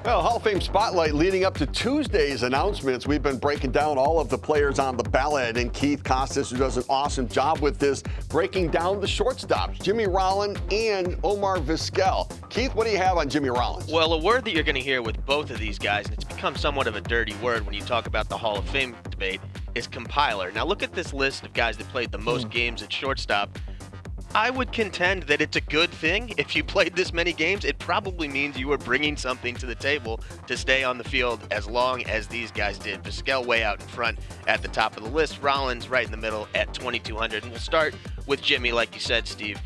Well, Hall of Fame Spotlight leading up to Tuesday's announcements. We've been breaking down all of the players on the ballot, and Keith Costas, who does an awesome job with this, breaking down the shortstops, Jimmy Rollins and Omar Vizquel. Keith, what do you have on Jimmy Rollins? Well, a word that you're going to hear with both of these guys, and it's become somewhat of a dirty word when you talk about the Hall of Fame debate, is compiler. Now look at this list of guys that played the most games at shortstop. I would contend that it's a good thing. If you played this many games, it probably means you were bringing something to the table to stay on the field as long as these guys did. Vizquel way out in front at the top of the list. Rollins right in the middle at 2,200. And we'll start with Jimmy, like you said, Steve.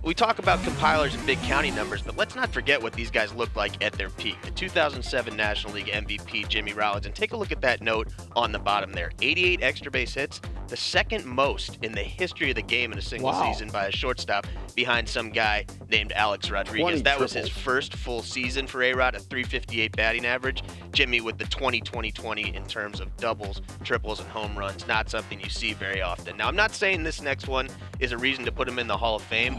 We talk about compilers and big county numbers, but let's not forget what these guys looked like at their peak. The 2007 National League MVP, Jimmy Rollins. And take a look at that note on the bottom there. 88 extra base hits, the second most in the history of the game in a single season by a shortstop, behind some guy named Alex Rodriguez. That was his first full season for A-Rod, a 358 batting average. Jimmy with the 20-20-20 in terms of doubles, triples, and home runs. Not something you see very often. Now, I'm not saying this next one is a reason to put him in the Hall of Fame,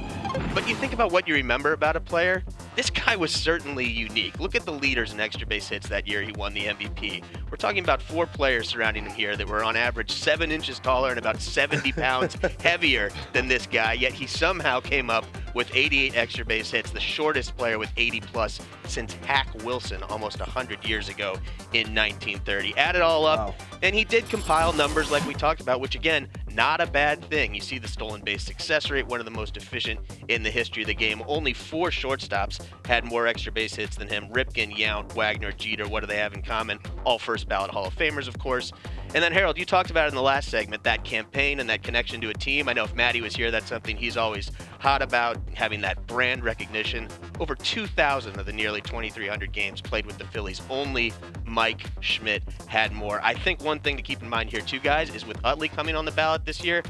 but you think about what you remember about a player, this guy was certainly unique. Look at the leaders in extra base hits that year he won the MVP. We're talking about 4 players surrounding him here that were on average 7 inches taller and about 70 pounds heavier than this guy, yet he somehow came up with 88 extra base hits, the shortest player with 80 plus since Hack Wilson almost 100 years ago in 1930. Add it all up, and he did compile numbers like we talked about, which again, not a bad thing. You see the stolen base success rate, one of the most efficient in the history of the game. Only 4 shortstops had more extra base hits than him. Ripken, Yount, Wagner, Jeter. What do they have in common? All first ballot Hall of Famers, of course. And then, Harold, you talked about it in the last segment, that campaign and that connection to a team. I know if Matty was here, that's something he's always hot about, having that brand recognition. Over 2,000 of the nearly 2,300 games played with the Phillies. Only Mike Schmidt had more. I think one thing to keep in mind here, too, guys, is with Utley coming on the ballot this year,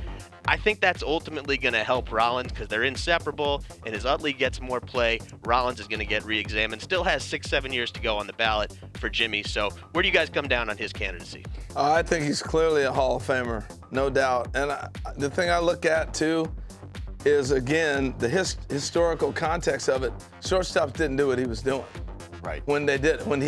I think that's ultimately going to help Rollins because they're inseparable, and as Utley gets more play, Rollins is going to get re-examined. Still has 6-7 years to go on the ballot for Jimmy. So where do you guys come down on his candidacy? I think he's clearly a Hall of Famer, no doubt. And the thing I look at, too, is, again, the historical context of it. Shortstops didn't do what he was doing when he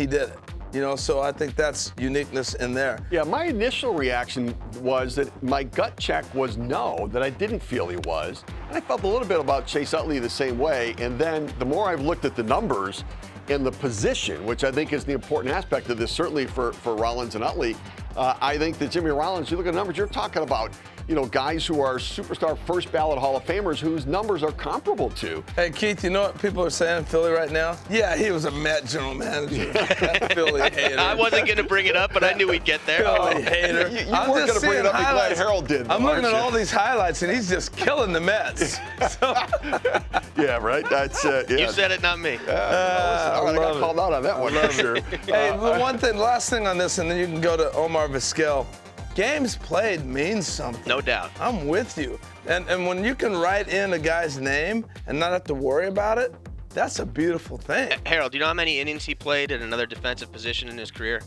did it. You know, so I think that's uniqueness in there. Yeah, my initial reaction was that my gut check was no, that I didn't feel he was. And I felt a little bit about Chase Utley the same way. And then the more I've looked at the numbers and the position, which I think is the important aspect of this, certainly for Rollins and Utley, I think that Jimmy Rollins, you look at the numbers, you're talking about, you know, guys who are superstar first ballot Hall of Famers whose numbers are comparable to. Hey, Keith, you know what people are saying in Philly right now? Yeah, he was a Met general manager. That Philly hater. I wasn't going to bring it up, but I knew we'd get there. Philly hater. You weren't going to bring it up. I'm glad Harold did. I'm looking at all these highlights, and he's just killing the Mets. Yeah, right? That's You said it, not me. I got called out on that one for sure. Hey, the last thing on this, and then you can go to Omar Vizquel. Games played means something. No doubt. I'm with you. And when you can write in a guy's name and not have to worry about it, that's a beautiful thing. Harold, do you know how many innings he played at another defensive position in his career?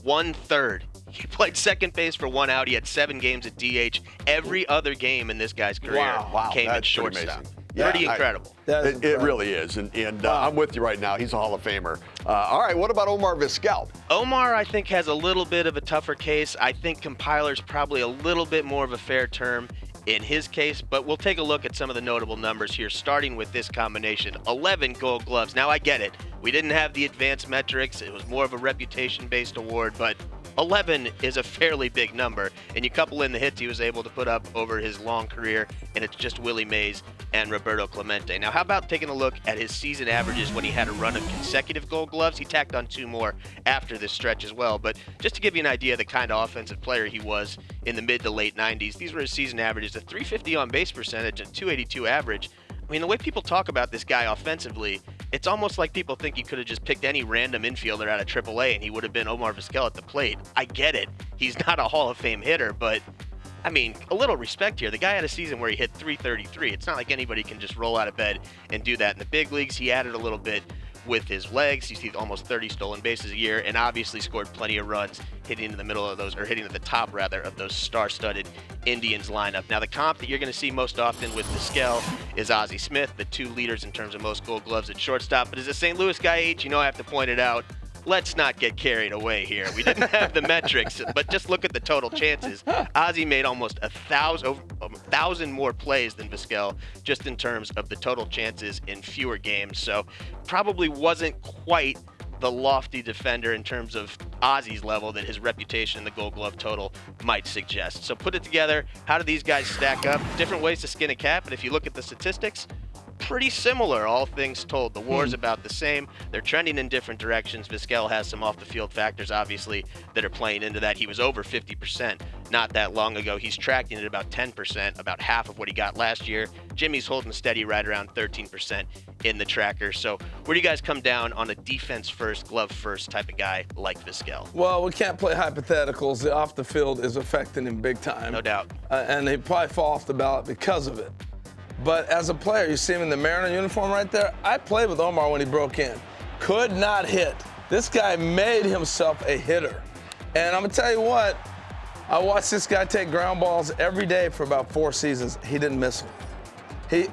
1/3. He played second base for 1 out. He had 7 games at DH. Every other game in this guy's career came at shortstop. Pretty incredible. It really is. And I'm with you right now. He's a Hall of Famer. All right, what about Omar Vizquel? Omar, I think, has a little bit of a tougher case. I think compiler's probably a little bit more of a fair term in his case, but we'll take a look at some of the notable numbers here, starting with this combination. 11 Gold Gloves. Now, I get it. We didn't have the advanced metrics. It was more of a reputation-based award, but 11 is a fairly big number, and you couple in the hits he was able to put up over his long career, and it's just Willie Mays and Roberto Clemente. Now, how about taking a look at his season averages when he had a run of consecutive Gold Gloves? He tacked on 2 more after this stretch as well, but just to give you an idea of the kind of offensive player he was in the mid to late 90s, these were his season averages: a 350 on base percentage and 282 average. I mean, the way people talk about this guy offensively, it's almost like people think you could have just picked any random infielder out of AAA and he would have been Omar Vizquel at the plate. I get it. He's not a Hall of Fame hitter, but, I mean, a little respect here. The guy had a season where he hit 333. It's not like anybody can just roll out of bed and do that. In the big leagues, he added a little bit with his legs. You see almost 30 stolen bases a year, and obviously scored plenty of runs hitting into the middle of those, or hitting at the top rather, of those star-studded Indians lineup. Now the comp that you're going to see most often with Vizquel is Ozzie Smith, the two leaders in terms of most Gold Gloves at shortstop. But as a St. Louis guy, H, you know I have to point it out. let's not get carried away here. We didn't have the metrics, but just look at the total chances. Ozzie made almost 1,000 more plays than Vizquel, just in terms of the total chances in fewer games. So probably wasn't quite the lofty defender in terms of Ozzie's level that his reputation in the Gold Glove total might suggest. So put it together, how do these guys stack up? Different ways to skin a cat, but if you look at the statistics, pretty similar, all things told. The WAR's about the same. They're trending in different directions. Vizquel has some off-the-field factors, obviously, that are playing into that. He was over 50% not that long ago. He's tracking at about 10%, about half of what he got last year. Jimmy's holding steady right around 13% in the tracker. So where do you guys come down on a defense-first, glove-first type of guy like Vizquel? Well, we can't play hypotheticals. The off the field is affecting him big time. No doubt. And he'd probably fall off the ballot because of it. But as a player, you see him in the Mariner uniform right there. I played with Omar when he broke in. Could not hit. This guy made himself a hitter. And I'm going to tell you what, I watched this guy take ground balls every day for about 4 seasons. He didn't miss them.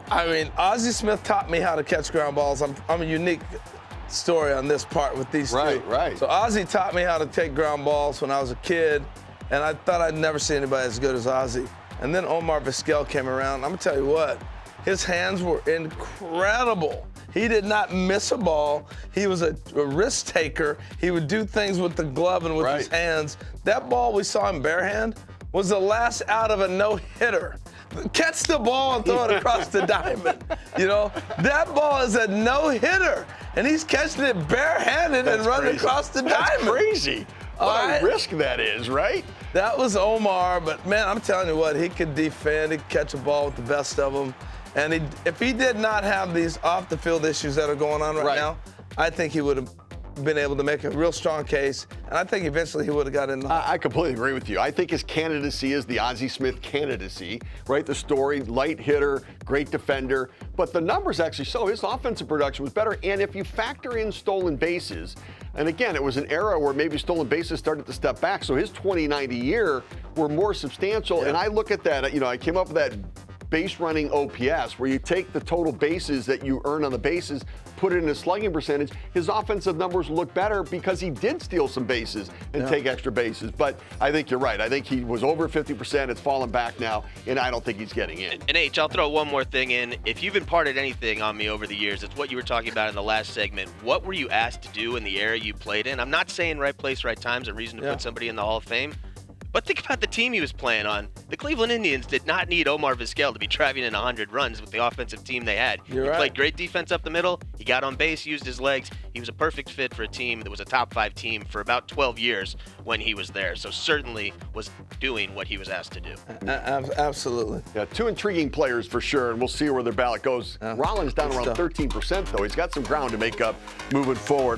Ozzie Smith taught me how to catch ground balls. I'm a unique story on this part with these two. Right. So Ozzie taught me how to take ground balls when I was a kid, and I thought I'd never see anybody as good as Ozzie. And then Omar Vizquel came around. I'm going to tell you what, his hands were incredible. He did not miss a ball. He was a risk taker. He would do things with the glove and with his hands. That ball we saw him barehand was the last out of a no-hitter. Catch the ball and throw it across the diamond. You know, that ball is a no-hitter, and he's catching it barehanded and running across the diamond. That's crazy. What a risk that is, right? That was Omar, but man, I'm telling you what, he could defend, he could catch a ball with the best of them. And if he did not have these off-the-field issues that are going on right now, I think he would have been able to make a real strong case, and I think eventually he would have got in the I completely agree with you. I think his candidacy is the Ozzie Smith candidacy, right? The story, light hitter, great defender, but the numbers actually show his offensive production was better. And if you factor in stolen bases, and again, it was an era where maybe stolen bases started to step back, so his 20-90 year were more substantial. And I look at that, I came up with that base running OPS, where you take the total bases that you earn on the bases, put it in a slugging percentage. His offensive numbers look better because he did steal some bases and take extra bases. But I think you're right. I think he was over 50%. It's fallen back now, and I don't think he's getting in. And H, I'll throw one more thing in. If you've imparted anything on me over the years, it's what you were talking about in the last segment. What were you asked to do in the era you played in? I'm not saying right place, right time's a reason to put somebody in the Hall of Fame. But think about the team he was playing on. The Cleveland Indians did not need Omar Vizquel to be driving in 100 runs with the offensive team they had. He played great defense up the middle. He got on base, used his legs. He was a perfect fit for a team that was a top 5 team for about 12 years when he was there. So certainly was doing what he was asked to do. Absolutely. Yeah, 2 intriguing players for sure, and we'll see where their ballot goes. Rollins down around 13%, though. He's got some ground to make up moving forward.